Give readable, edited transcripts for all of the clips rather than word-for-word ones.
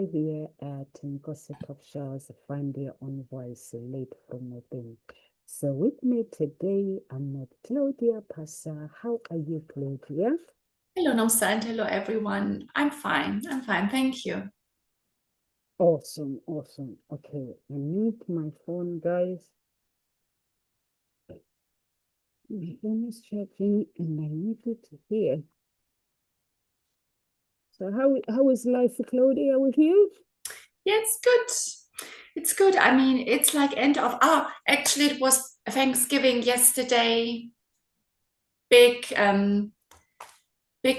Hi here at Nkosi Top Shows, find your own voice late from within. So with me today, I'm not Claudia Passa. How are you, Claudia? Hello, Nomsa, and hello, everyone. I'm fine. I'm fine. Thank you. Awesome, awesome. Okay, I need my phone, guys. My phone is charging and I need it here. So how is life, Claudia, with you? Yeah, it's good. It's good. I mean, it's like end of, actually, it was Thanksgiving yesterday. Big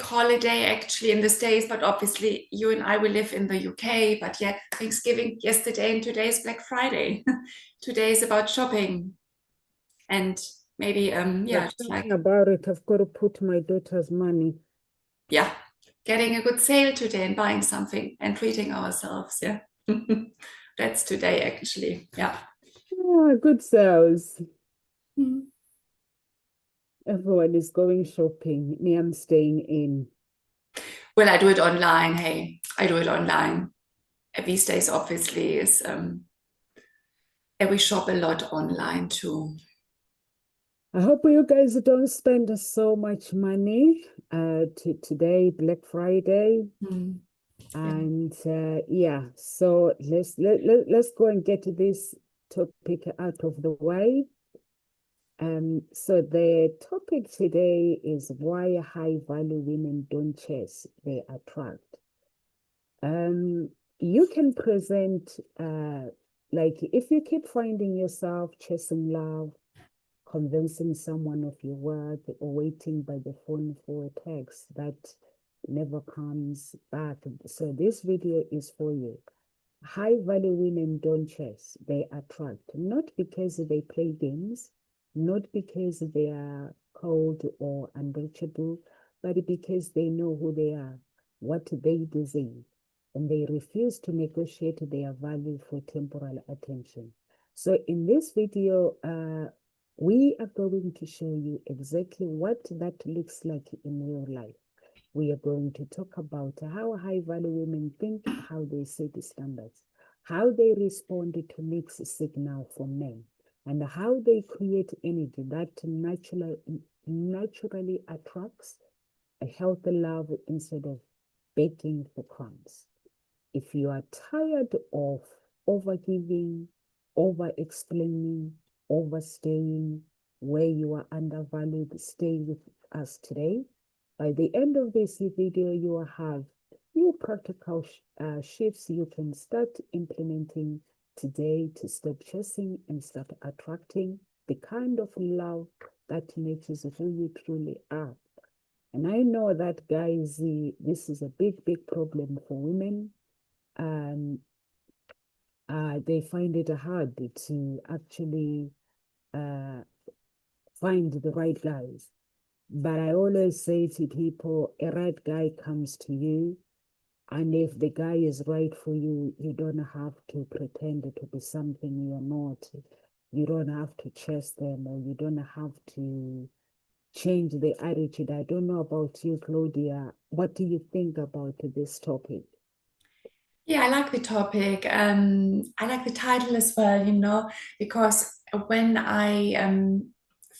holiday actually in the States, but obviously you and I will live in the UK. But yeah, Thanksgiving yesterday and today is Black Friday. Today is about shopping and maybe, But just like, thinking about it, I've got to put my daughter's money. yeah, getting a good sale today and buying something and treating ourselves. Yeah. That's today actually. Yeah. Ah, good sales. Mm. Everyone is going shopping. Me, I'm staying in. Well, I do it online. Hey, I do it online. These days, obviously, is we shop a lot online too. I hope you guys don't spend so much money today, Black Friday. Mm. Yeah. And yeah, so let's go and get this topic out of the way. So the topic today is why high value women don't chase, they attract. You can present like if you keep finding yourself chasing love, convincing someone of your worth, or waiting by the phone for a text that never comes back. So this video is for you. High value women don't chase, they attract, not because they play games, not because they are cold or unreachable, but because they know who they are, what they deserve, and they refuse to negotiate their value for temporal attention. So in this video, we are going to show you exactly what that looks like in real life. We are going to talk about how high value women think, how they set the standards, how they respond to mixed signal from men, and how they create energy that naturally attracts a healthy love instead of begging for crumbs. If you are tired of overgiving, over explaining, overstaying, where you are undervalued, stay with us today. By the end of this video, you will have new practical shifts you can start implementing today to stop chasing and start attracting the kind of love that matches who you truly are. And I know that, guys, this is a big problem for women. Um, they find it hard to actually uh, find the right guys. But I always say to people, a right guy comes to you. And if the guy is right for you, you don't have to pretend to be something you're not. You don't have to chase them or you don't have to change the attitude. I don't know about you, Claudia. What do you think about this topic? Yeah, I like the topic. I like the title as well, because when I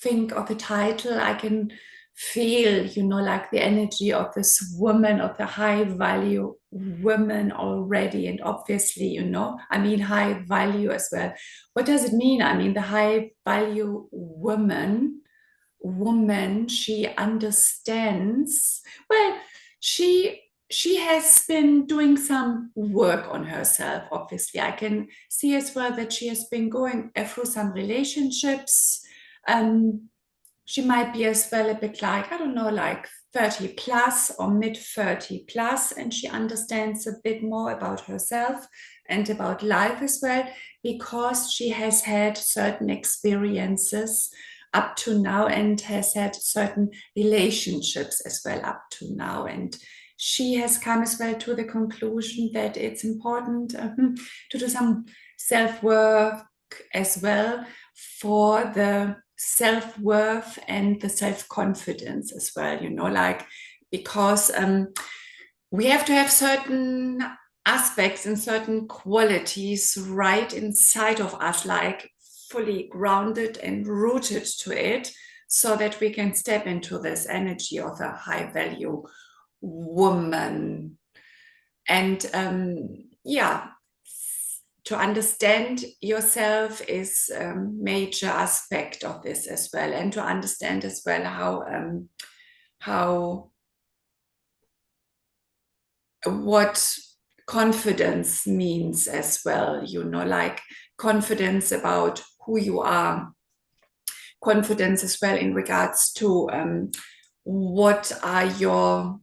think of the title, I can feel, like the energy of this woman, of the high value woman already. And obviously, I mean, high value as well. What does it mean? I mean, the high value woman, she understands, well, she has been doing some work on herself. Obviously, I can see as well that she has been going through some relationships. She might be as well a bit like, I don't know, like 30 plus or mid 30 plus, and she understands a bit more about herself and about life as well, because she has had certain experiences up to now and has had certain relationships as well up to now. And she has come as well to the conclusion that it's important to do some self work as well, for the self-worth and the self-confidence as well, like, because we have to have certain aspects and certain qualities right inside of us, like fully grounded and rooted to it, so that we can step into this energy of a high value woman. And yeah, to understand yourself is a major aspect of this as well, and to understand as well how what confidence means as well, you know, like confidence about who you are, confidence as well in regards to what are your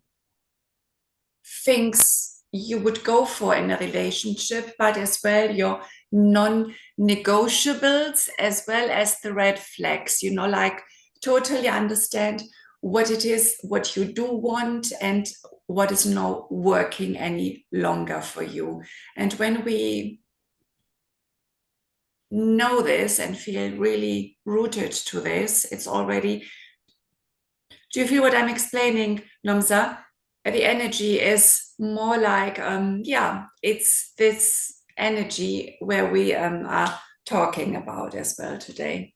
things you would go for in a relationship, but as well your non-negotiables, as well as the red flags, you know, like totally understand what it is, what you do want, and what is not working any longer for you. And when we know this and feel really rooted to this, it's already, do you feel what I'm explaining, Lomza? The energy is more like, yeah, it's this energy where we are talking about as well today.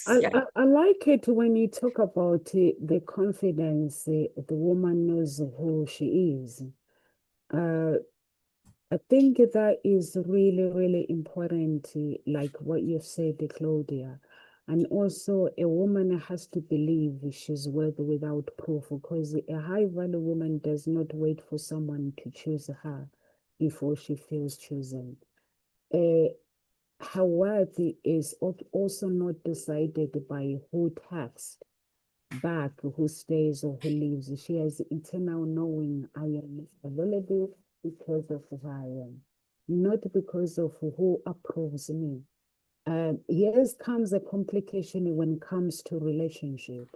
Yeah. I like it when you talk about the confidence, the woman knows who she is. Uh, I think that is really, really important, like what you said, Claudia. And also, a woman has to believe she's worth without proof, because a high value woman does not wait for someone to choose her before she feels chosen. Uh, Her worth is also not decided by who taps back, who stays or who leaves. She has eternal knowing, I am available because of who I am, not because of who approves me. Here comes a complication when it comes to relationship.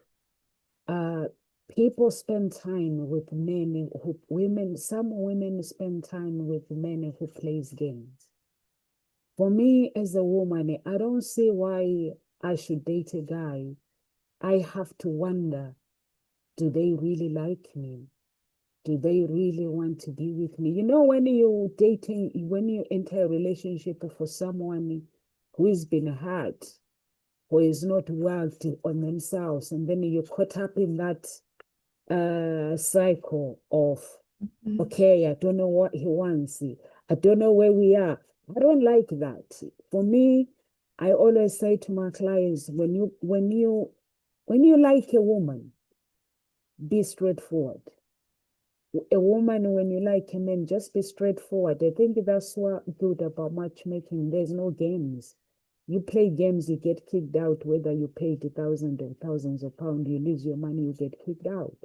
Uh, People spend time with men who women. Some women spend time with men who plays games. For me as a woman, I don't see why I should date a guy. I have to wonder, do they really like me? Do they really want to be with me? You know, when you dating, when you enter a relationship for someone who has been hurt, who is not worked on themselves, and then you're caught up in that cycle of, okay, I don't know what he wants. I don't know where we are. I don't like that. For me, I always say to my clients, when you like a woman, be straightforward. A woman, when you like a man, just be straightforward. I think that's what good about matchmaking. There's no games. You play games, you get kicked out, whether you paid thousands or thousands of pounds, you lose your money, you get kicked out.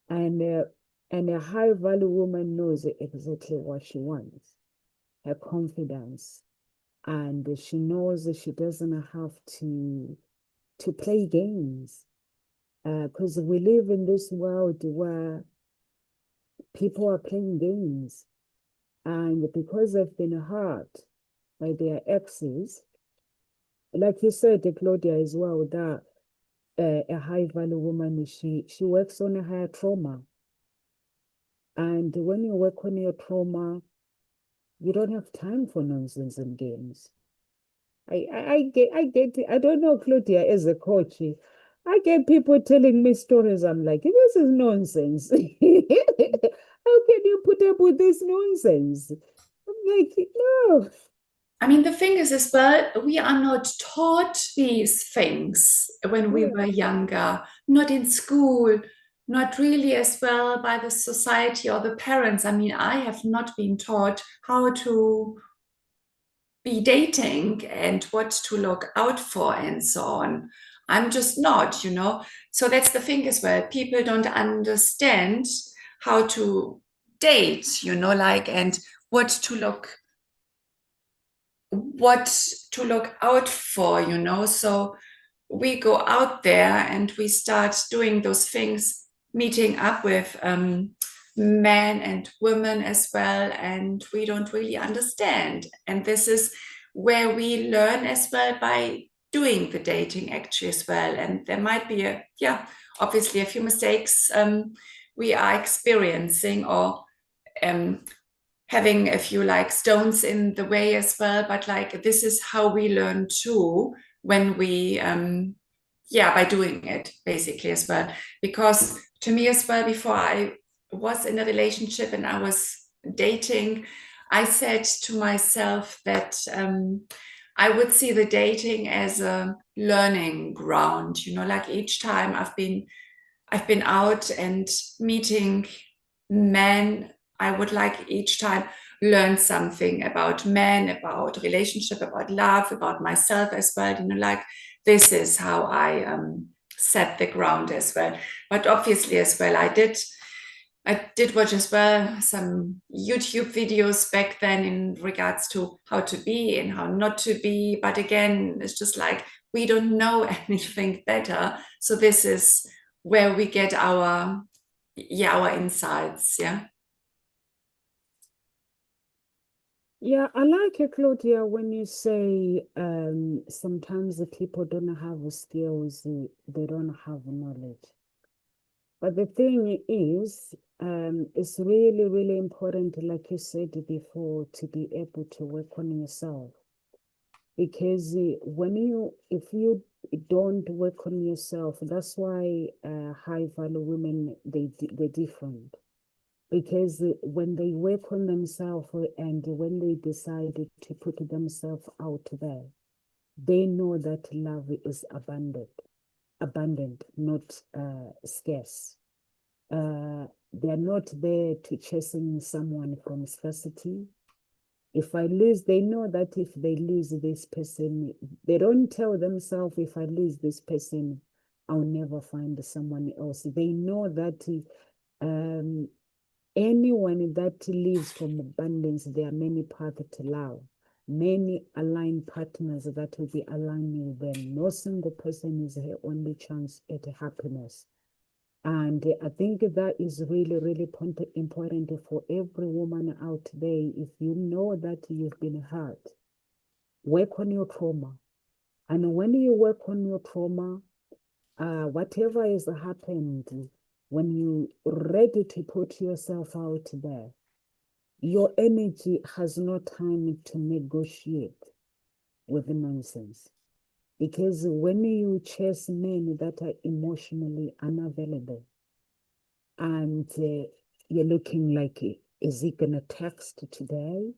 And a high value woman knows exactly what she wants, her confidence, and she knows that she doesn't have to play games. Because we live in this world where people are playing games, and because they've been hurt by their exes, like you said, Claudia, as well, that a high value woman, she works on her trauma. And when you work on your trauma, you don't have time for nonsense and games. I get it. I don't know, Claudia, as a coach, I get people telling me stories. I'm like, this is nonsense. How can you put up with this nonsense? I'm like, no. I mean, the thing is as well, we are not taught these things when we were Yeah. younger, not in school, not really as well by the society or the parents. I mean, I have not been taught how to be dating and what to look out for and so on. I'm just not, you know. So that's the thing as well. People don't understand how to date, you know, like, and what to look out for, you know. So we go out there and we start doing those things, meeting up with men and women as well, and we don't really understand. And this is where we learn as well by doing the dating actually as well. And there might be obviously a few mistakes we are experiencing, or having a few like stones in the way as well, but like this is how we learn too when we by doing it basically as well. Because to me as well, before I was in a relationship and I was dating, I said to myself that I would see the dating as a learning ground, you know, like each time I've been out and meeting men, I would like each time learn something about men, about relationship, about love, about myself as well. You know, like this is how I set the ground as well. But obviously as well, I did watch as well some YouTube videos back then in regards to how to be and how not to be. But again, it's just like we don't know anything better. So this is where we get our insights. Yeah. Yeah, I like it, Claudia, when you say sometimes the people don't have the skills, they don't have knowledge. But the thing is, it's really, really important, like you said before, to be able to work on yourself. Because if you don't work on yourself, that's why high value women, they're different. Because when they work on themselves and when they decide to put themselves out there, they know that love is abundant, not scarce. They're not there to chasing someone from scarcity. If I lose, they know that if they lose this person, they don't tell themselves, if I lose this person, I'll never find someone else. They know that um, anyone that lives from abundance, there are many paths to love, many aligned partners that will be aligning with them. No single person is her only chance at happiness. And I think that is really, really important for every woman out there. If you know that you've been hurt, work on your trauma. And when you work on your trauma, whatever has happened, when you ready to put yourself out there, your energy has no time to negotiate with nonsense. Because when you chase men that are emotionally unavailable, and you're looking like, is he gonna text today?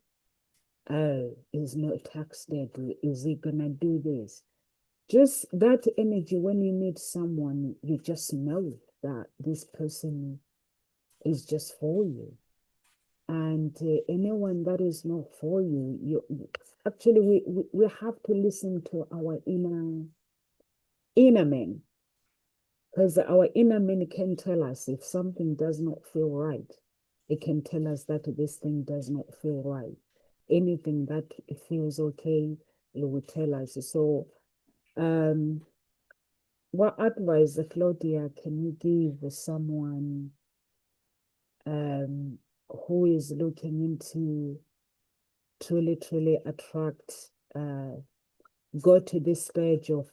Oh, is no texted. Is he gonna do this? Just that energy when you meet someone, you just know that this person is just for you. And anyone that is not for you, actually we have to listen to our inner men, because our inner man can tell us if something does not feel right. It can tell us that this thing does not feel right. Anything that feels okay, it will tell us. So, what advice, Claudia, can you give someone who is looking into to literally attract, go to this stage of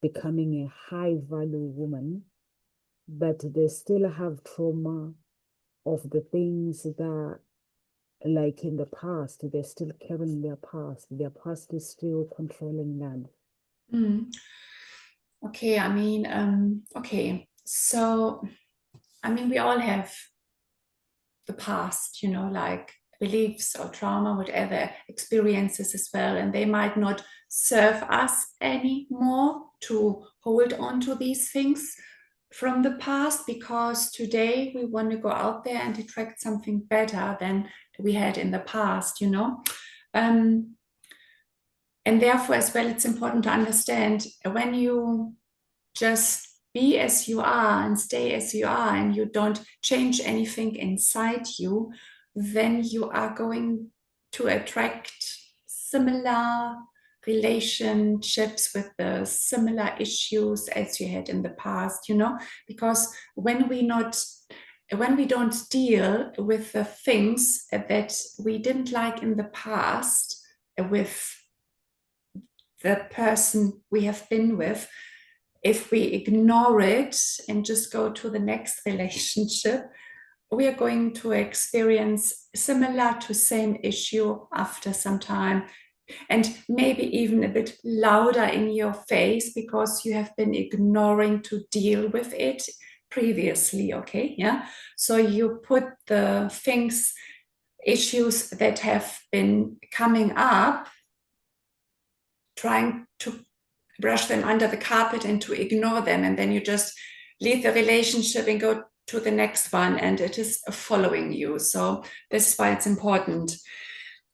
becoming a high value woman, but they still have trauma of the things that, like in the past, they're still carrying their past. Their past is still controlling them. Mm. Okay, I mean, okay. So, I mean, we all have the past, you know, like beliefs or trauma, whatever experiences as well, and they might not serve us anymore to hold on to these things from the past, because today we want to go out there and attract something better than we had in the past, you know. And therefore, as well, it's important to understand when you just be as you are and stay as you are and you don't change anything inside you, then you are going to attract similar relationships with the similar issues as you had in the past, you know, because when we don't deal with the things that we didn't like in the past with the person we have been with, if we ignore it and just go to the next relationship, we are going to experience similar to same issue after some time, and maybe even a bit louder in your face because you have been ignoring to deal with it previously. Okay, yeah. So you put the things, issues that have been coming up, trying to brush them under the carpet and to ignore them, and then you just leave the relationship and go to the next one, and it is following you. So this is why it's important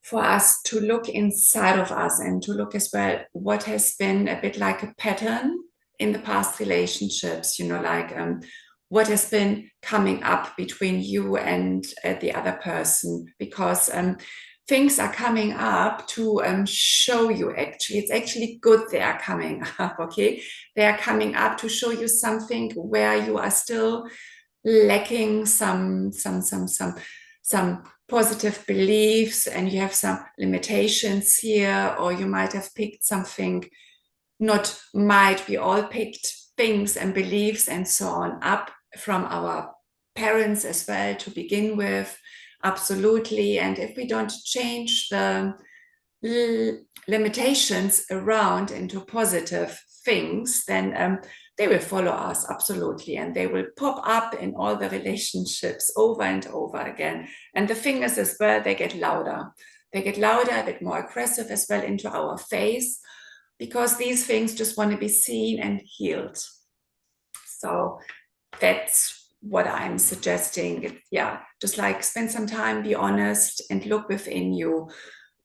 for us to look inside of us and to look as well what has been a bit like a pattern in the past relationships, like what has been coming up between you and the other person, because things are coming up to show you, actually it's actually good they are coming up. Okay, they are coming up to show you something where you are still lacking some positive beliefs, and you have some limitations here, or you might have picked something, not might, we all picked things and beliefs and so on up from our parents as well to begin with. Absolutely. And if we don't change the limitations around into positive things, then they will follow us, absolutely, and they will pop up in all the relationships over and over again. And the fingers as well, they get louder, a bit more aggressive as well into our face, because these things just want to be seen and healed. So that's what I'm suggesting. Yeah, just like spend some time, be honest, and look within you.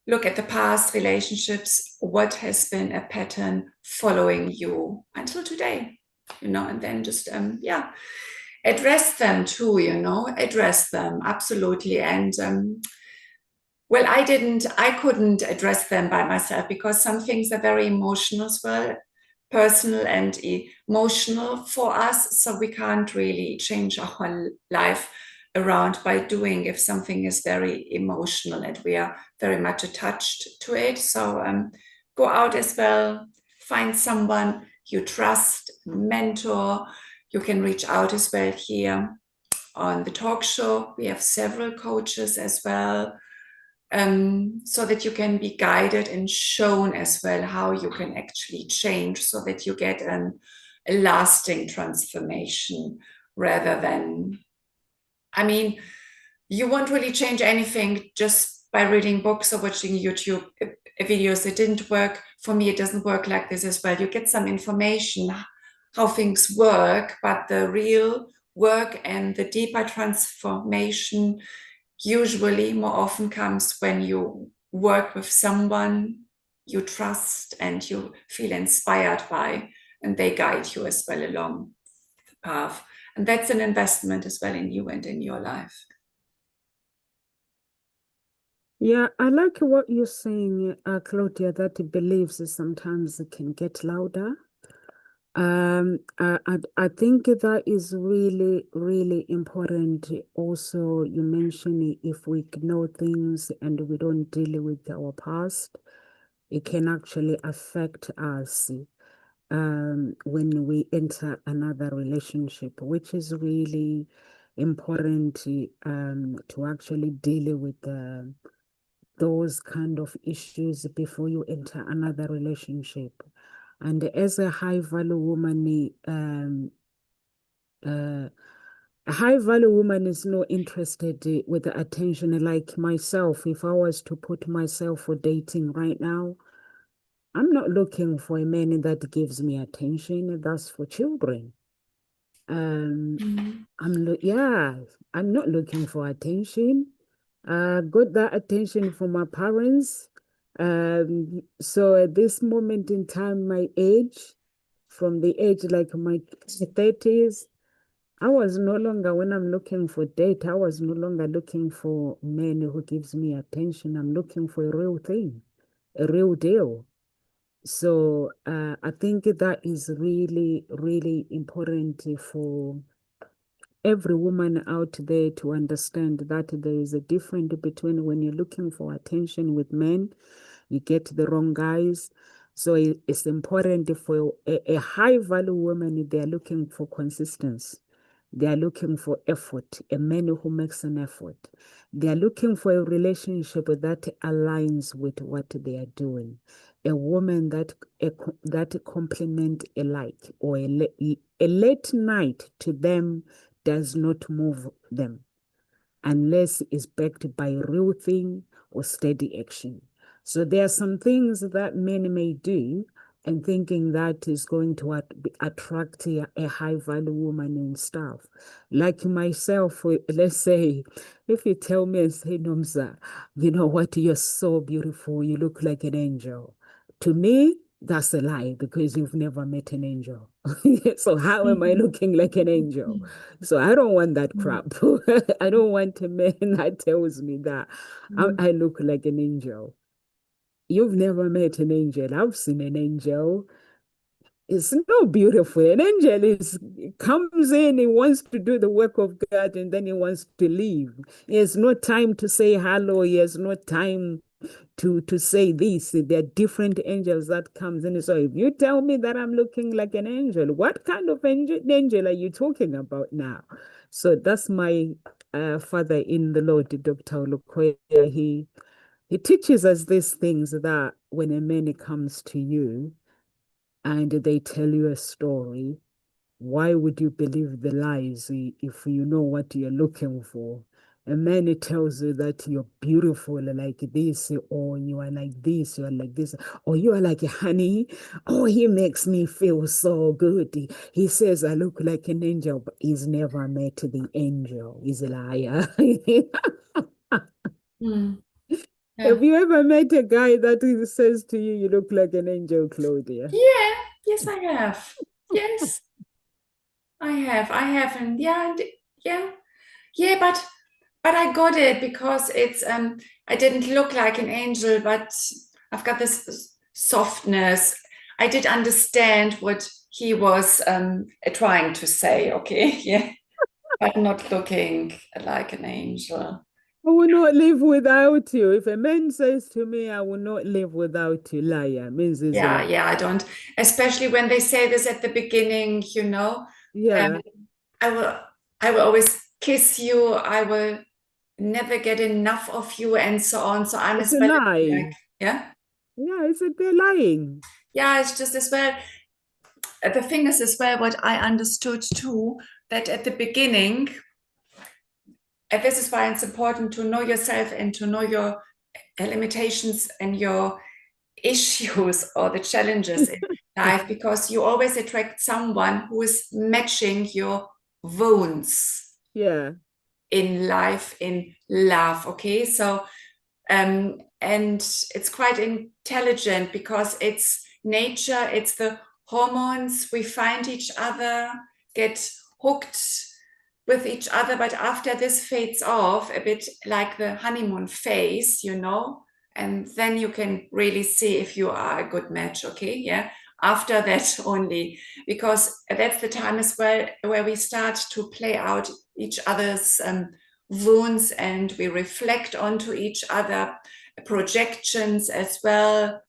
Look at the past relationships, what has been a pattern following you until today, and then just, address them too, address them, absolutely. And well, I couldn't address them by myself, because some things are very emotional as well, personal and emotional for us. So we can't really change our life around by doing if something is very emotional and we are very much attached to it. So go out as well, find someone you trust, mentor. You can reach out as well here on the talk show. We have several coaches as well, so that you can be guided and shown as well how you can actually change, so that you get a lasting transformation, rather than, you won't really change anything just by reading books or watching YouTube videos. It didn't work for me. It doesn't work like this as well. You get some information how things work, but the real work and the deeper transformation usually more often comes when you work with someone you trust and you feel inspired by, and they guide you as well along the path. And that's an investment as well in you and in your life. Yeah, I like what you're saying, Claudia, that beliefs sometimes can get louder. I think that is really, really important. Also, you mentioned if we ignore things and we don't deal with our past, it can actually affect us when we enter another relationship, which is really important to actually deal with those kind of issues before you enter another relationship. And as a high value woman, a high value woman is not interested with the attention like myself. If I was to put myself for dating right now, I'm not looking for a man that gives me attention. That's for children. I'm not looking for attention. Got that attention from my parents. So at this moment in time, my age, from the age like my 30s, I was no longer, when I'm looking for date, I was no longer looking for men who gives me attention. I'm looking for a real thing, a real deal. So I think that is really, really important for every woman out there to understand that there is a difference between when you're looking for attention with men, you get the wrong guys. So it's important for a high value woman, they're looking for consistency. They are looking for effort, a man who makes an effort. They are looking for a relationship that aligns with what they are doing. A woman that complement alike, or a late night to them does not move them unless it's backed by real thing or steady action. So there are some things that men may do and thinking that is going to attract a high value woman and stuff. Like myself, let's say, if you tell me and say, Nomza, you know what, you're so beautiful, you look like an angel. To me, that's a lie because you've never met an angel. So how am I looking like an angel? So I don't want that crap. I don't want a man that tells me that I look like an angel. You've never met an angel. I've seen an angel. It's not beautiful. An angel comes in, he wants to do the work of God, and then he wants to leave. He has no time to say hello. He has no time to say this. There are different angels that comes in. So if you tell me that I'm looking like an angel, what kind of angel are you talking about now? So that's my father in the Lord, Dr. Olukoya. He teaches us these things that when a man comes to you and they tell you a story, why would you believe the lies if you know what you're looking for? A man tells you that you're beautiful like this, or you are like this, you are like this, or you are like honey. Oh, he makes me feel so good. He says I look like an angel, but he's never met the angel. He's a liar. Mm. Yeah. Have you ever met a guy that says to you, you look like an angel, Claudia? Yeah, yes, I have. Yes, I have. I have, and yeah, yeah, but I got it because it's I didn't look like an angel, but I've got this softness. I did understand what he was trying to say, okay, yeah, but not looking like an angel. I will not live without you. If a man says to me, I will not live without you, liar, means he's a Yeah, liar. yeah, I don't, especially when they say this at the beginning, Yeah, I will I will always kiss you, I will never get enough of you, and so on. So I'm it's as a well like, lie. yeah. Yeah, they're lying. Yeah, it's just as well. The thing is as well what I understood too, that at the beginning, and this is why it's important to know yourself and to know your limitations and your issues or the challenges in life, because you always attract someone who is matching your wounds Yeah, in life, in love. Okay, so and it's quite intelligent because it's nature, it's the hormones. We find each other, get hooked with each other, but after this fades off a bit like the honeymoon phase, and then you can really see if you are a good match. Okay, yeah, after that only, because that's the time as well where we start to play out each other's wounds, and we reflect onto each other, projections as well.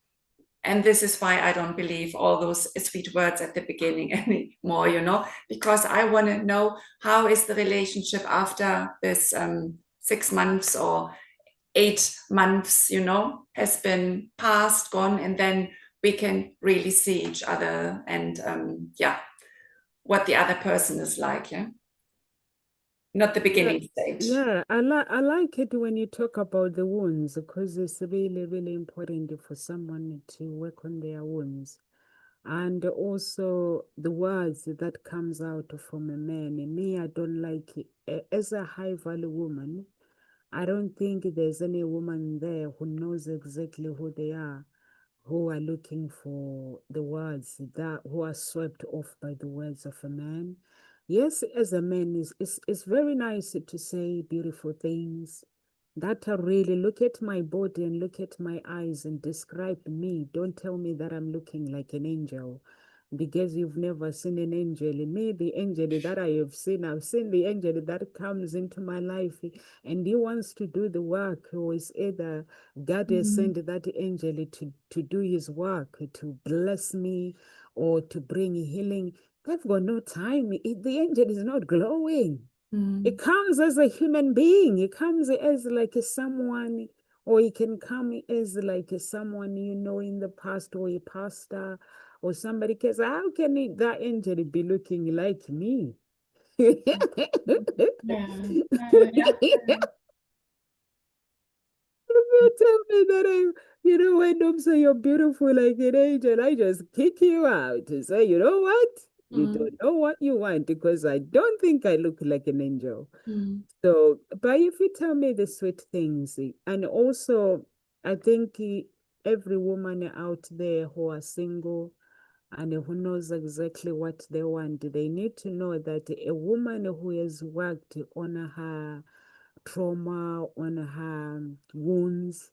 And this is why I don't believe all those sweet words at the beginning anymore, because I want to know how is the relationship after this 6 months or 8 months, has been passed, gone, and then we can really see each other and what the other person is like, yeah, not the yeah, beginning stage. yeah. I like it when you talk about the wounds because it's really, really important for someone to work on their wounds. And also the words that comes out from a man. And me, I don't like it. As a high value woman, I don't think there's any woman there who knows exactly who they are, who are looking for the words that who are swept off by the words of a man. Yes, as a man, it's very nice to say beautiful things that are really look at my body and look at my eyes and describe me. Don't tell me that I'm looking like an angel because you've never seen an angel. Me, the angel that I have seen, I've seen the angel that comes into my life and he wants to do the work, or is either God has Mhm. sent that angel to do his work, to bless me or to bring healing. I've got no time. The angel is not glowing. Mm. It comes as a human being. It comes as like a someone, or it can come as like a someone you know in the past, or a pastor, or somebody. Because how can that angel be looking like me? Yeah. Yeah. You tell me that when I'm say you're beautiful like an angel, I just kick you out and say, you know what? You don't Mm. know what you want because I don't think I look like an angel. Mm. So, but if you tell me the sweet things, and also, I think every woman out there who are single and who knows exactly what they want, they need to know that a woman who has worked on her trauma, on her wounds,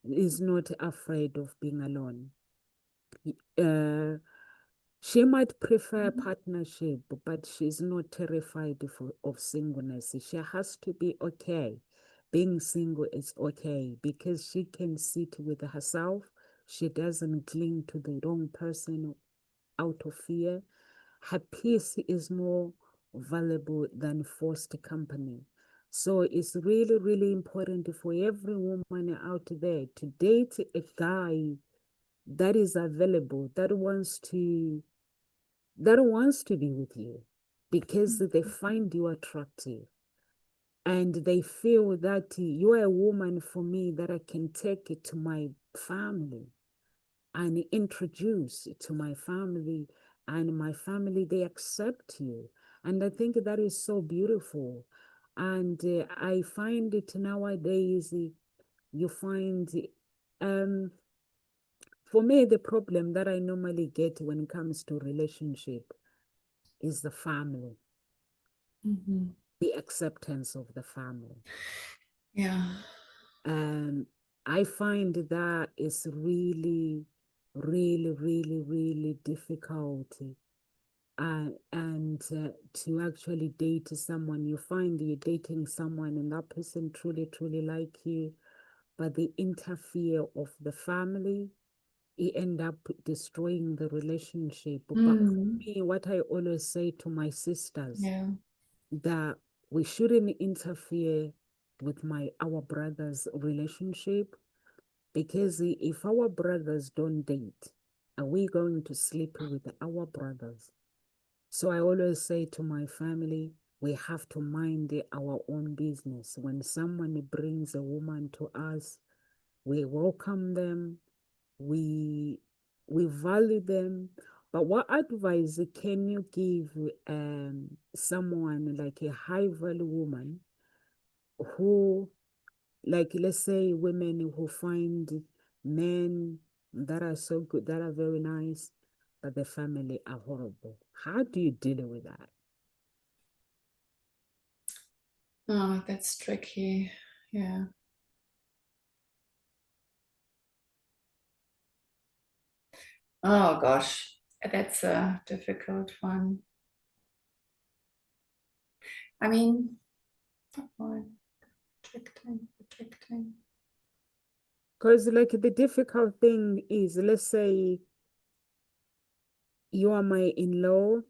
is not afraid of being alone. Uh, she might prefer partnership, but she's not terrified of singleness. She has to be okay. Being single is okay because she can sit with herself. She doesn't cling to the wrong person out of fear. Her peace is more valuable than forced company. So it's really, really important for every woman out there to date a guy that is available, that wants to be with you because they find you attractive and they feel that you are a woman for me that I can take it to my family and introduce to my family, and my family, they accept you. And I think that is so beautiful. And I find it nowadays, you find, um, for me, the problem that I normally get when it comes to relationship is the family, Mhm. the acceptance of the family. Yeah. Um, I find that is really, really, really, really difficult. And to actually date someone, you find you're dating someone and that person truly, truly like you, but the interfere of the family, it end up destroying the relationship. But for Mm. me, what I always say to my sisters, Yeah. that we shouldn't interfere with our brothers' relationship, because if our brothers don't date, are we going to sleep with our brothers? So I always say to my family, we have to mind our own business. When someone brings a woman to us, we welcome them, we we value them. But what advice can you give someone like a high value woman who, like, let's say women who find men that are so good, that are very nice, but the family are horrible? How do you deal with that? Oh, that's tricky. Yeah. Oh gosh, that's a difficult one. I mean, oh, protecting. Because, like, the difficult thing is, let's say you are my in-law,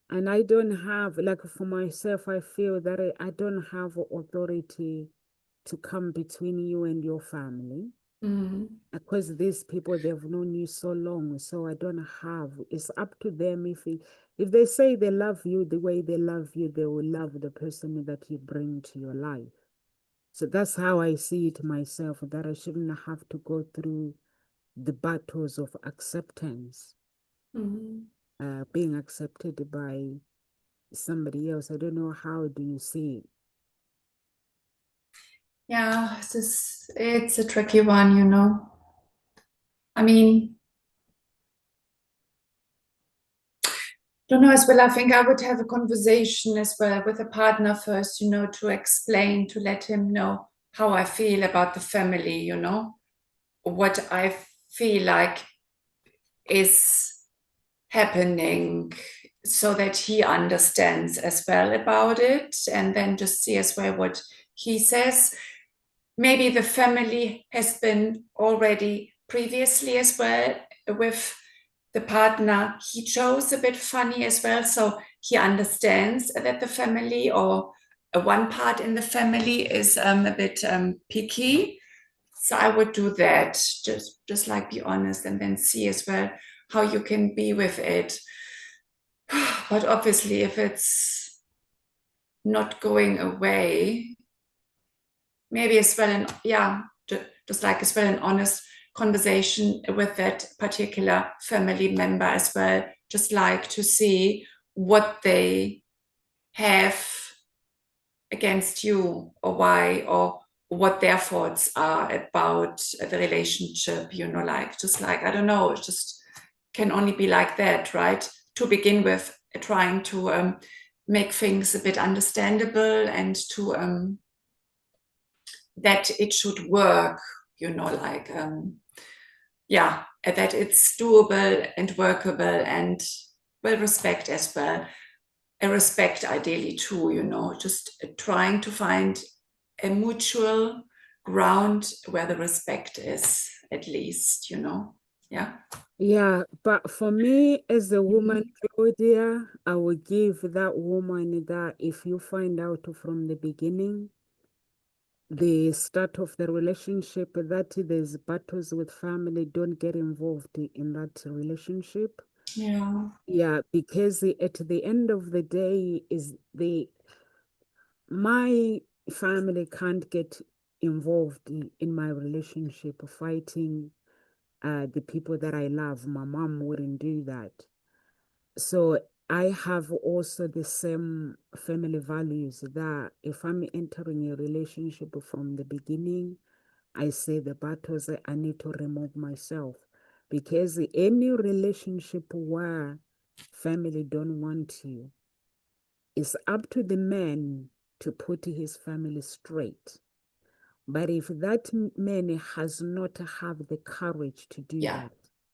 and I don't have, like, for myself, I feel that I don't have authority to come between you and your family. Mm. Because these people, they've known you so long, so I don't have. It's up to them. If they say they love you the way they love you, they will love the person that you bring to your life. So that's how I see it myself, that I shouldn't have to go through the battles of acceptance, Mm. being accepted by somebody else. I don't know, how do you see it? Yeah, it's a tricky one, you know. I mean, don't know as well. I think I would have a conversation as well with a partner first, you know, to explain, to let him know how I feel about the family, you know, what I feel like is happening so that he understands as well about it, and then just see as well what he says. Maybe the family has been already previously as well with the partner he chose a bit funny as well. So he understands that the family or one part in the family is a bit picky. So I would do that, just like be honest and then see as well how you can be with it. But obviously, if it's not going away, maybe as well, and yeah, just like as well, an honest conversation with that particular family member as well. Just like to see what they have against you or why or what their thoughts are about the relationship, like just like I don't know, it just can only be like that, right? To begin with, trying to make things a bit understandable and to that it should work, like yeah, that it's doable and workable and well respect as well. A respect ideally too, just trying to find a mutual ground where the respect is at least, yeah. Yeah, but for me as a woman, Claudia, I will give that woman that if you find out from the beginning, the start of the relationship, that there's battles with family, don't get involved in that relationship. Yeah. Yeah, because at the end of the day, my family can't get involved in my relationship, fighting the people that I love. My mom wouldn't do that. So I have also the same family values that if I'm entering a relationship from the beginning, I say the battles I need to remove myself because any relationship where family don't want you, it's up to the man to put his family straight. But if that man has not have the courage to do Yeah. that,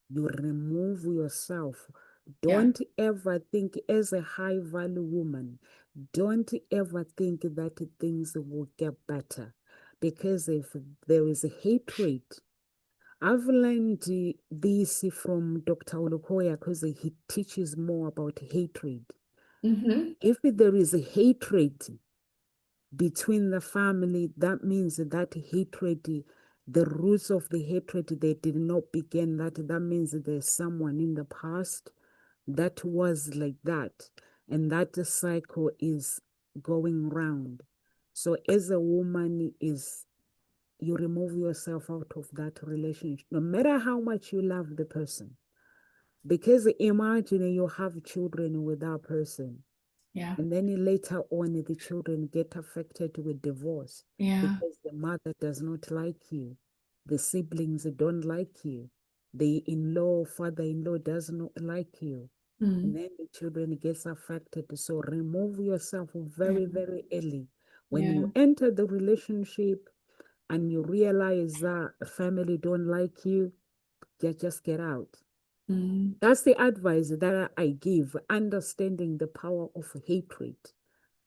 you remove yourself. Yeah. Don't ever think as a high value woman, don't ever think that things will get better. Because if there is a hatred, I've learned this from Dr. Olukoya because he teaches more about hatred. Mm-hmm. If there is a hatred between the family, that means that hatred, the roots of the hatred, they did not begin that. That means there's someone in the past that was like that. And that cycle is going round. So as a woman is you remove yourself out of that relationship, no matter how much you love the person. Because imagine you have children with that person Yeah. and then later on, the children get affected with divorce Yeah. because the mother does not like you. The siblings don't like you. The in-law, father-in-law does not like you. And Mm. then the children gets affected. So remove yourself Yeah. very, very early. When Yeah. you enter the relationship and you realize that family don't like you, just get out. Mm. That's the advice that I give, understanding the power of hatred. Yeah.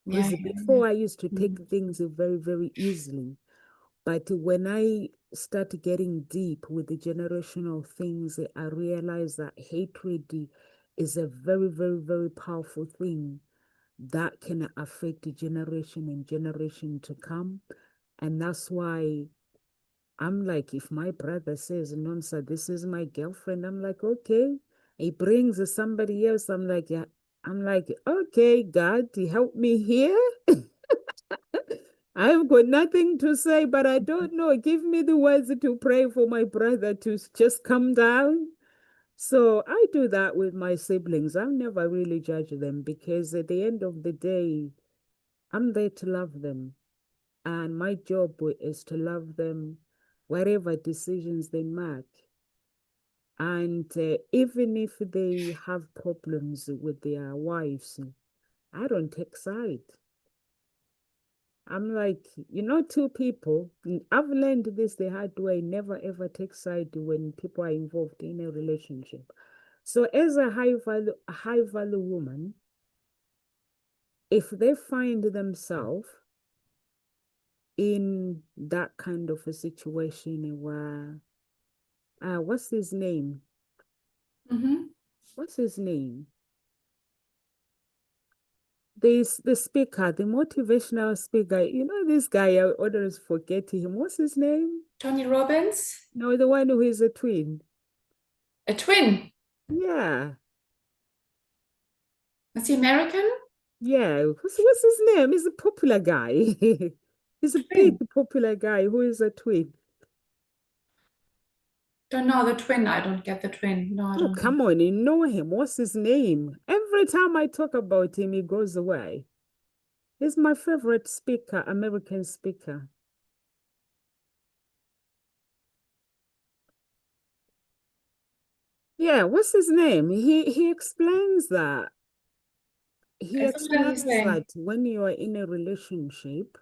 Because Yeah. Yeah. before I used to take Mm. things very, very easily. But when I start getting deep with the generational things, I realize that hatred is a very, very, very powerful thing that can affect the generation and generation to come. And that's why I'm like, if my brother says, Nonsa, this is my girlfriend, I'm like, okay. He brings somebody else. I'm like, yeah. I'm like, okay, God, help me here. I've got nothing to say, but I don't know. Give me the words to pray for my brother to just come down. So I do that with my siblings. I never really judge them because at the end of the day, I'm there to love them. And my job is to love them whatever decisions they make. And even if they have problems with their wives, I don't take side. I'm like, two people. I've learned this the hard way. Never ever take side when people are involved in a relationship. So, as a high value woman, if they find themselves in that kind of a situation where, what's his name? Mm-hmm. What's his name? The speaker, the motivational speaker. You know this guy, I always forget him. What's his name? Tony Robbins? No, the one who is a twin. A twin. Yeah. Was he American? Yeah. What's his name? He's a popular guy. He's a big Twin. popular guy who is a twin. Don't know the twin. I don't get the twin. No, I Oh, don't know. come on, you know him. What's his name? Every time I talk about him, he goes away. He's my favorite speaker, American speaker. Yeah, what's his name? He explains that. He So what does he explains say? that when you are in a relationship,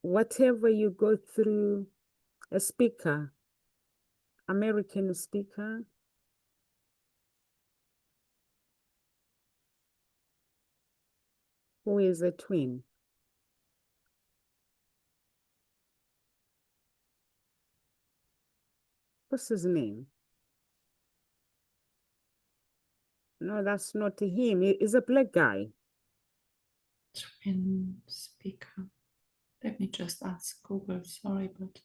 whatever you go through, a speaker, American speaker, who is a twin. What's his name? No, that's not him. He's a black guy. Twin speaker. Let me just ask Google. Sorry, but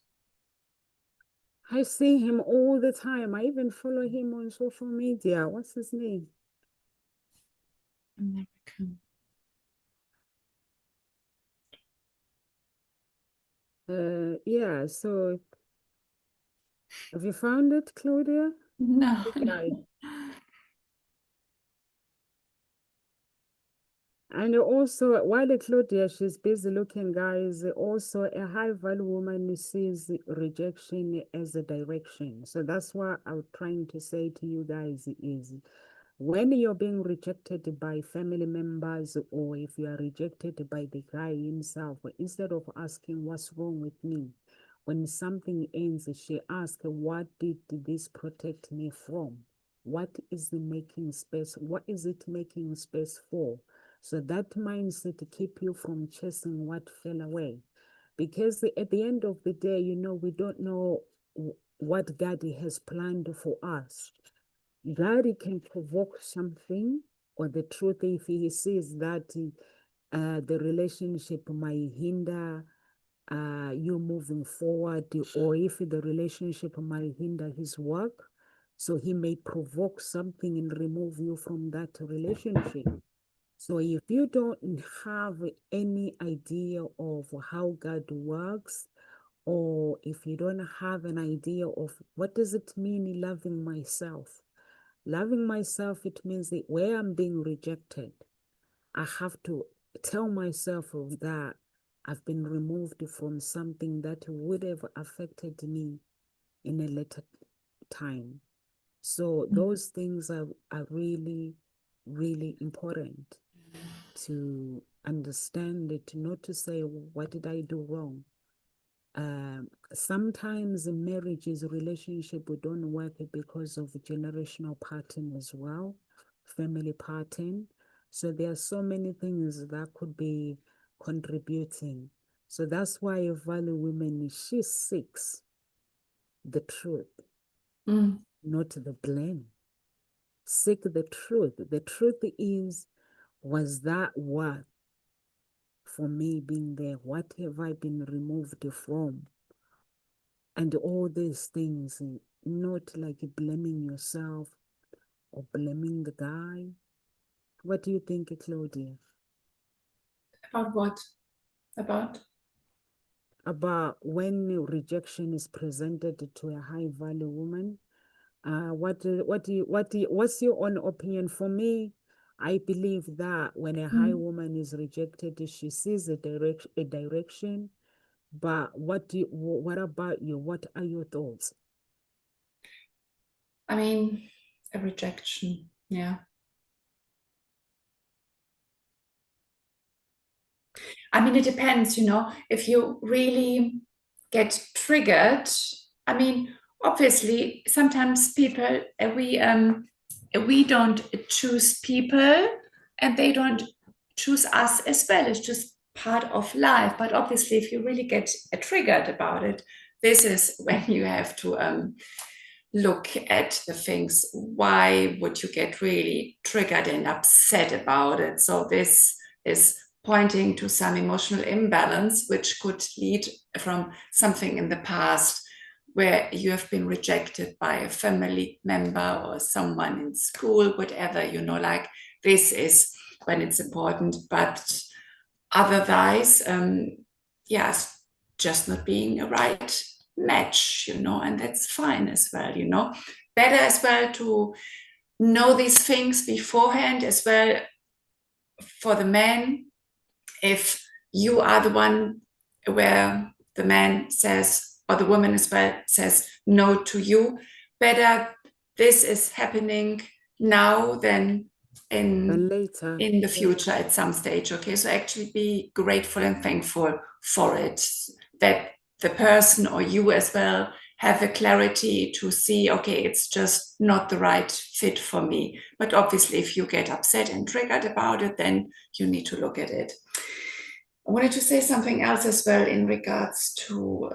I see him all the time. I even follow him on social media. What's his name? American. Yeah, so have you found it, Claudia? No, The no. guy. And also, while Claudia, she's busy looking, guys, also a high value woman sees rejection as a direction. So that's what I'm trying to say to you guys is when you're being rejected by family members, or if you are rejected by the guy himself, instead of asking what's wrong with me, when something ends, she asks, what did this protect me from? What is the making space? What is it making space for? So that mindset to keep you from chasing what fell away. Because at the end of the day, we don't know what God has planned for us. God can provoke something, or the truth, if he sees that the relationship might hinder you moving forward, or if the relationship might hinder his work, so he may provoke something and remove you from that relationship. So if you don't have any idea of how God works, or if you don't have an idea of what does it mean loving myself, it means that where I'm being rejected, I have to tell myself of that I've been removed from something that would have affected me in a later time. So those things are really, really important to understand it, not to say, what did I do wrong? Sometimes in marriages, relationship don't work because of generational pattern as well, family pattern. So there are so many things that could be contributing. So that's why I value women. She seeks the truth, Mm. not the blame. Seek the truth. The truth is, was that worth for me being there? What have I been removed from? And all these things, not like blaming yourself or blaming the guy. What do you think, Claudia? About what? About? About when rejection is presented to a high value woman? What's your own opinion? For me, I believe that when a high Mm. woman is rejected, she sees a direction. But what about you? What are your thoughts? I mean, a rejection. Yeah. I mean, it depends, if you really get triggered. I mean, obviously, sometimes people, we don't choose people and they don't choose us as well. It's just part of life. But obviously, if you really get triggered about it, this is when you have to look at the things. Why would you get really triggered and upset about it? So this is pointing to some emotional imbalance, which could lead from something in the past where you have been rejected by a family member or someone in school, whatever, like this is when it's important. But otherwise, yes, just not being a right match, and that's fine as well, Better as well to know these things beforehand as well for the man. If you are the one where the man says, or the woman as well says no to you, better this is happening now than And in later, in the future at some stage. Okay, so actually be grateful and thankful for it, that the person or you as well have the clarity to see, okay, it's just not the right fit for me. But obviously, if you get upset and triggered about it, then you need to look at it. I wanted to say something else as well in regards to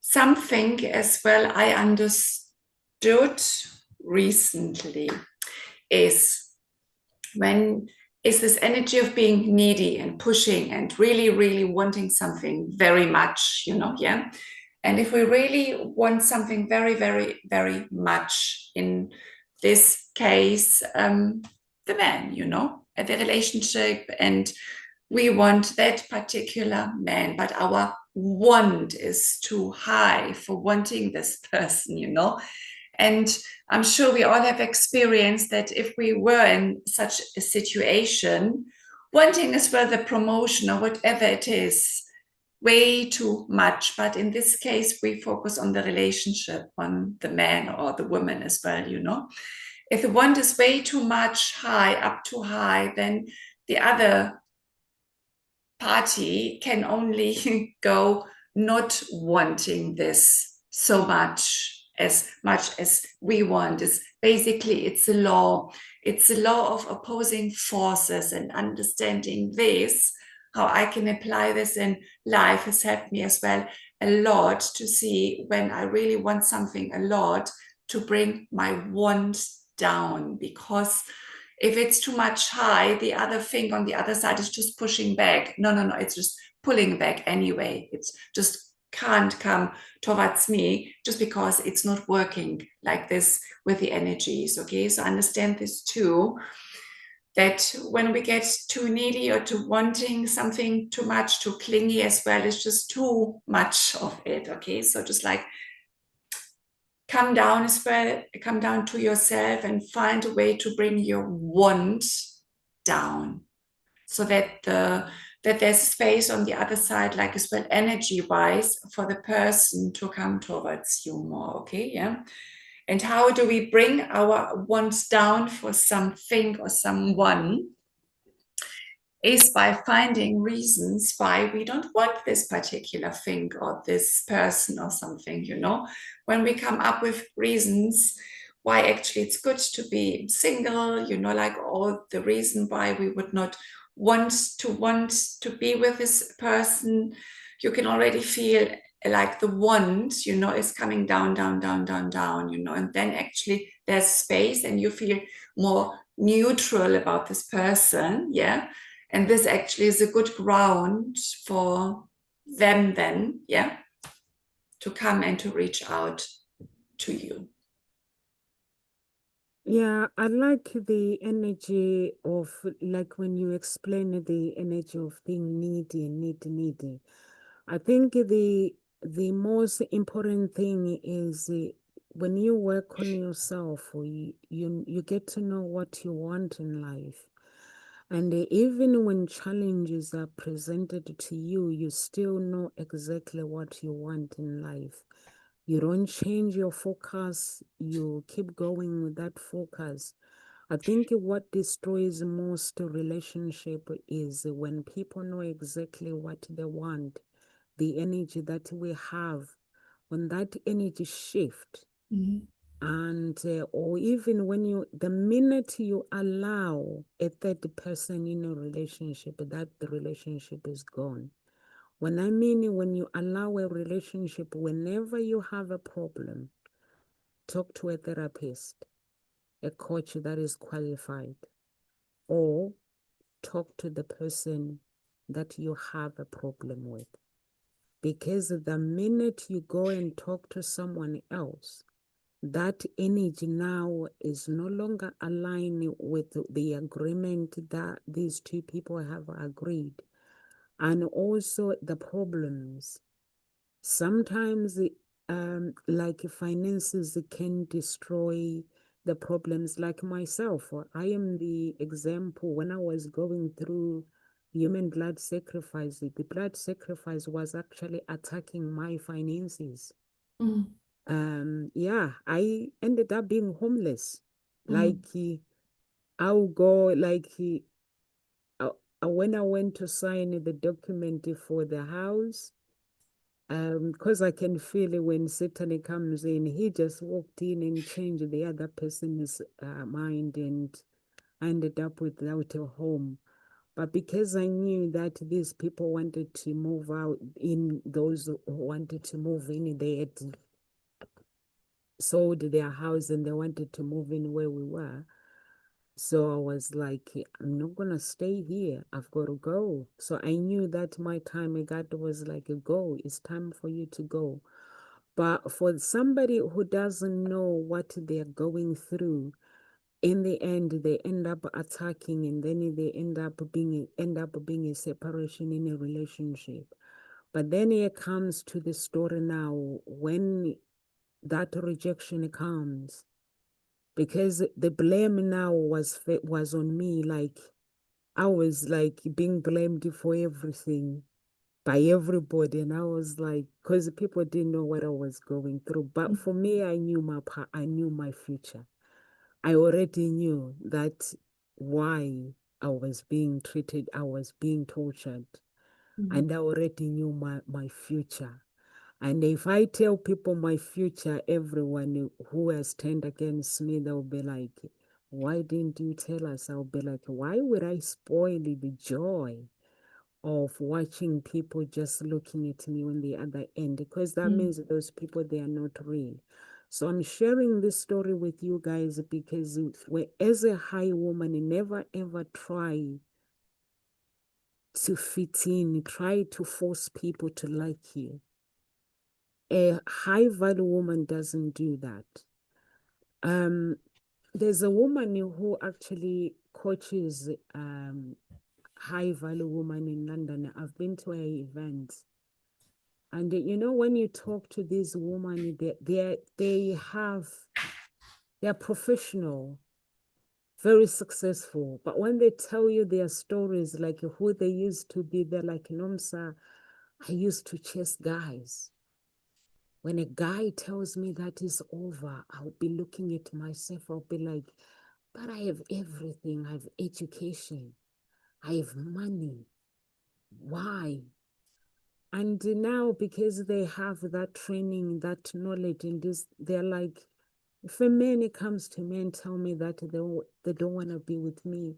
something as well I understood recently is this energy of being needy and pushing and really, really wanting something very much, yeah. And if we really want something very, very, very much, in this case, the man, at the relationship, and we want that particular man, but our want is too high for wanting this person, And I'm sure we all have experienced that if we were in such a situation, wanting as well the promotion or whatever it is, way too much. But in this case, we focus on the relationship, on the man or the woman as well, If the want is way too much, high, up too high, then the other party can only go not wanting this so much as we want. Is basically, it's a law of opposing forces, and understanding this, how I can apply this in life, has helped me as well a lot to see when I really want something a lot, to bring my want down, because if it's too much high, the other thing on the other side is just pushing back. No, it's just pulling back anyway. It's just can't come towards me just because it's not working like this with the energies. Okay, so understand this too, that when we get too needy or too wanting something too much, too clingy as well, it's just too much of it. Okay, so just like come down as well, come down to yourself and find a way to bring your want down, so that there's space on the other side, like as well energy wise, for the person to come towards you more. Okay, yeah. And how do we bring our wants down for something or someone? Is by finding reasons why we don't want this particular thing or this person or something, When we come up with reasons why actually it's good to be single, like all the reason why we would not want to be with this person, you can already feel like the want, is coming down, down, down, down, down, and then actually there's space and you feel more neutral about this person, yeah. And this actually is a good ground for them then, yeah, to come and to reach out to you. yeah, I like the energy of, like when you explain the energy of being needy and needy. I think the most important thing is when you work on yourself, you get to know what you want in life. And even when challenges are presented to you, you still know exactly what you want in life. You don't change your focus, you keep going with that focus. I think what destroys most relationship is when people know exactly what they want, the energy that we have. When that energy shift, Mm-hmm. and or even when the minute you allow a third person in a relationship, that the relationship is gone. When I mean when you allow a relationship, whenever you have a problem, talk to a therapist, a coach that is qualified, or talk to the person that you have a problem with. Because the minute you go and talk to someone else, that energy now is no longer aligned with the agreement that these two people have agreed. And also the problems. Sometimes, like finances can destroy the problems. Like myself, I am the example when I was going through human blood sacrifice. The blood sacrifice was actually attacking my finances. Mm. Yeah, I ended up being homeless. Mm. Like I'll go like uh, when I went to sign the document for the house, because I can feel it when Satan comes in. He just walked in and changed the other person's mind and ended up without a home. But because I knew that these people wanted to move out, in those who wanted to move in, they had sold their house and they wanted to move in where we were. So I was like, I'm not gonna stay here. I've got to go. So I knew that my time, God was like, go. It's time for you to go. But for somebody who doesn't know what they're going through, in the end, they end up attacking, and then they end up being a separation in a relationship. But then it comes to the story now when that rejection comes, because the blame now was on me. Like I was like being blamed for everything by everybody, and I was like, because people didn't know what I was going through. But for me, I knew I knew my future. I already knew that why I was being treated, I was being tortured, Mm. and I already knew my future. And if I tell people my future, everyone who has turned against me, they'll be like, why didn't you tell us? I'll be like, why would I spoil the joy of watching people just looking at me on the other end? Because that Mm. means those people, they are not real. So I'm sharing this story with you guys because as a high woman, never ever try to fit in, try to force people to like you. A high value woman doesn't do that. Um, there's a woman who actually coaches high value woman in London. I've been to her events. And when you talk to these women, they're professional, very successful. But when they tell you their stories, like who they used to be, they're like, Nomsa, I used to chase guys. When a guy tells me that is over, I'll be looking at myself, I'll be like, but I have everything. I have education. I have money. Why? And now, because they have that training, that knowledge, and this, they're like, if a man comes to me and tell me that they don't want to be with me,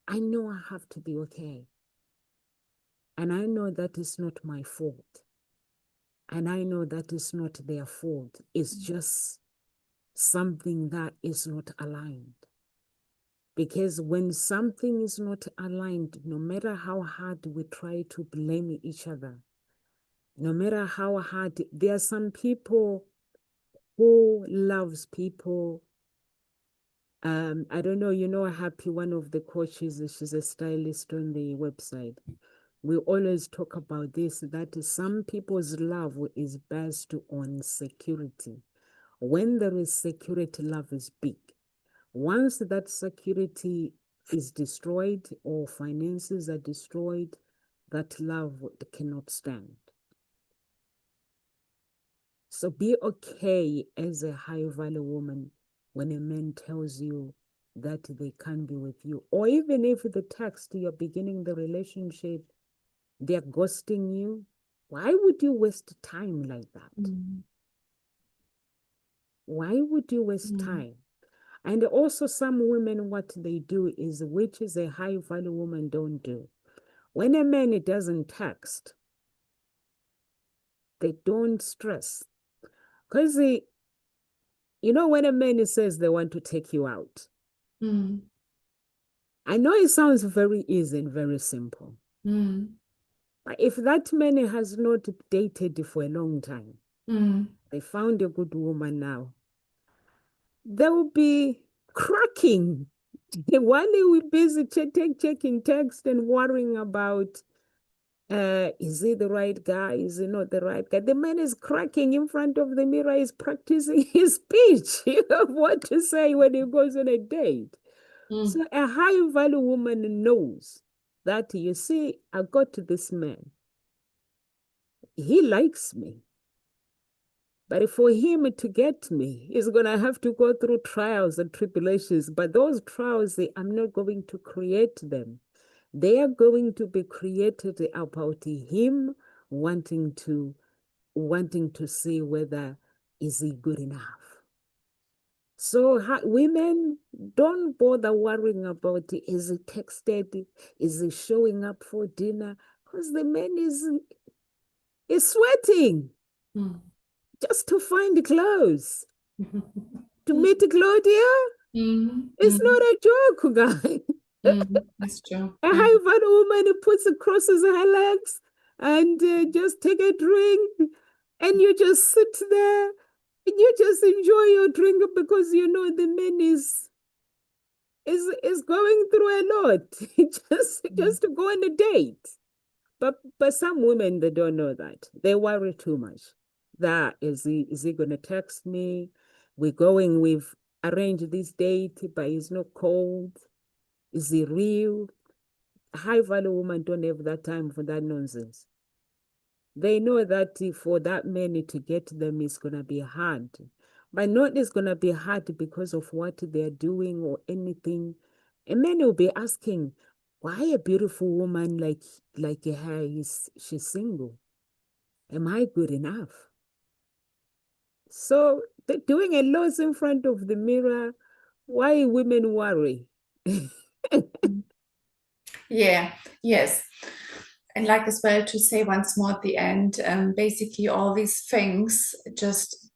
I know I have to be okay. And I know that is not my fault. And I know that is not their fault. It's just something that is not aligned. Because when something is not aligned, no matter how hard we try to blame each other, no matter how hard, there are some people who loves people. I don't know, Happy, one of the coaches, she's a stylist on the website. We always talk about this, that some people's love is based on security. When there is security, love is big. Once that security is destroyed or finances are destroyed, that love cannot stand. So be okay as a high value woman when a man tells you that they can't be with you. Or even if the text you're beginning the relationship, they're ghosting you. Why would you waste time like that? Mm. Why would you waste time? And also some women, what they do is, which is a high value woman don't do. When a man doesn't text, They don't stress. Because, you know, when a man says they want to take you out, Mm. I know it sounds very easy and very simple. Mm. But if that man has not dated for a long time, Mm. they found a good woman now, they will be cracking. While they will be busy checking text and worrying about, is he the right guy? Is he not the right guy? The man is cracking in front of the mirror, is practicing his speech of what to say when he goes on a date. Mm. So a high value woman knows that, you see, I got to this man. He likes me. But for him to get me, he's going to have to go through trials and tribulations. But those trials, I'm not going to create them. They are going to be created about him wanting to see whether is he good enough. So women, don't bother worrying about, is he texted, is he showing up for dinner, because the man is sweating Mm. just to find clothes. To meet Claudia, Mm. it's Mm. not a joke, guy. Mm. That's true. A high value woman who crosses her legs and just take a drink, and you just sit there and you just enjoy your drink because you know the man is going through a lot just to go on a date. But some women, they don't know that. They worry too much. That is he gonna text me? We've arranged this date, but he's not cold. Is he real? High value women don't have that time for that nonsense. They know that for that many to get them is gonna be hard. But not it's gonna be hard because of what they're doing or anything. And many will be asking, why a beautiful woman like her is she's single? Am I good enough? So they're doing a lot in front of the mirror. Why women worry? Yeah, yes. And like as well to say once more at the end, basically all these things just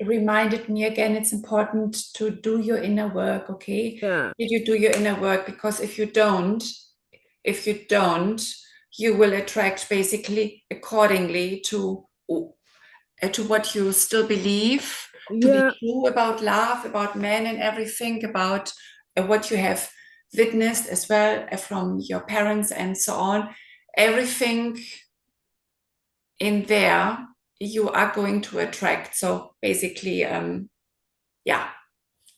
reminded me again, it's important to do your inner work, okay? Yeah. Did you do your inner work? Because if you don't, you will attract basically accordingly to what you still believe to be Yeah. true about love, about men and everything, about what you have witnessed as well from your parents and so on. Everything in there you are going to attract. So basically, yeah,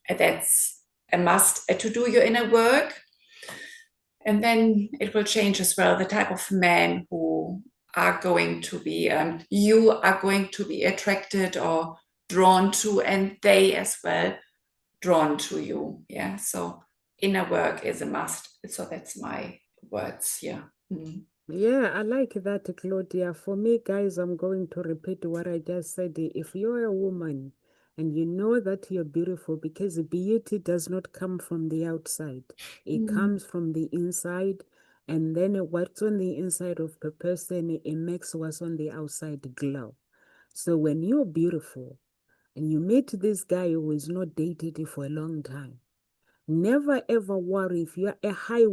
that's a must to do your inner work. And then it will change as well the type of men who are going to be, you are going to be attracted or drawn to, and they as well drawn to you. Yeah. So inner work is a must. So that's my words. Yeah. Mm. Yeah, I like that, Claudia. For me, guys, I'm going to repeat what I just said. If you're a woman and you know that you're beautiful, because beauty does not come from the outside, it comes from the inside. And then what's on the inside of the person, it makes what's on the outside glow. So when you're beautiful and you meet this guy who is not dated for a long time, never ever worry. If you're a high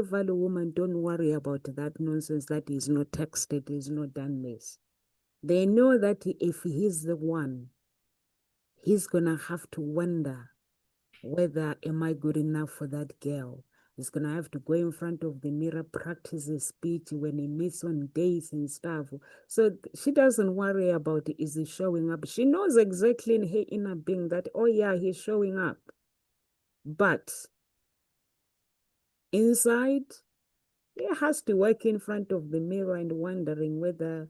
value woman, don't worry about that nonsense that is not texted, is not done this. They know that if he's the one, he's gonna have to wonder whether am I good enough for that girl. He's gonna have to go in front of the mirror, practice his speech when he meets on dates and stuff. So she doesn't worry about is he showing up. She knows exactly in her inner being that, oh yeah, he's showing up. But inside, he has to work in front of the mirror and wondering whether,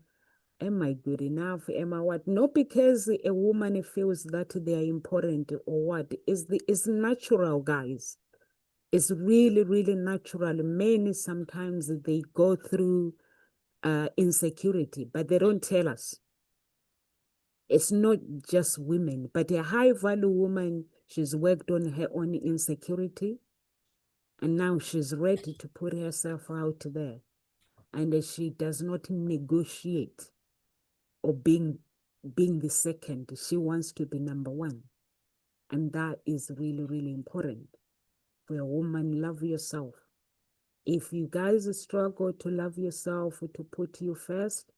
am I good enough? Am I what? Not because a woman feels that they are important or what. It's natural, guys. It's really, really natural. Men sometimes they go through insecurity, but they don't tell us. It's not just women, but a high value woman, she's worked on her own insecurity, and now she's ready to put herself out there. And she does not negotiate. or being the second. She wants to be number one. And that is really, really important. For a woman, love yourself. If you guys struggle to love yourself, to put you first,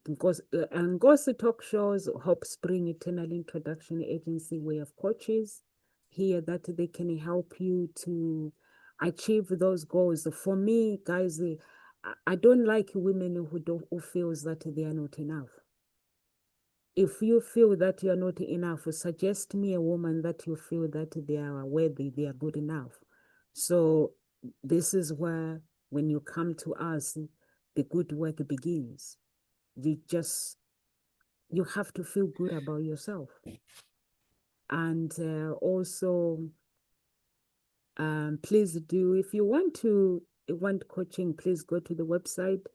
because Ngosi Talk Shows, Hope Spring Eternal Introduction Agency, we have coaches here that they can help you to achieve those goals. For me, guys, I don't like women who feels that they are not enough. If you feel that you're not enough, suggest me a woman that you feel that they are worthy, they are good enough. So this is where, when you come to us, the good work begins. You have to feel good about yourself. And also, please do, if you want coaching, please go to the website.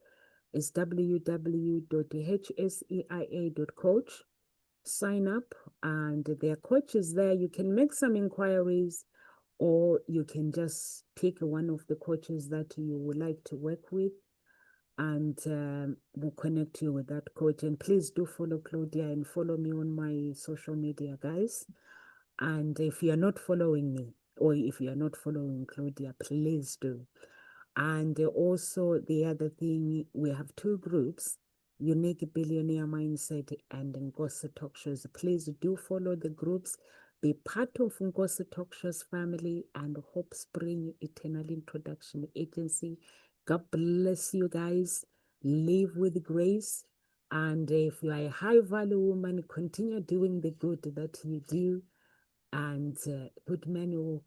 It's www.hseia.coach. Sign up, and there are coaches there. You can make some inquiries, or you can just pick one of the coaches that you would like to work with, and we'll connect you with that coach. And please do follow Claudia and follow me on my social media, guys. And if you're not following me, or if you're not following Claudia, please do. And also, the other thing, we have two groups, Unique Billionaire Mindset and Ngosi Talk Shows. Please do follow the groups. Be part of Ngosi Talk Shows family and Hope Spring Eternal Introduction Agency. God bless you guys. Live with grace. And if you are a high value woman, continue doing the good that you do. And good men will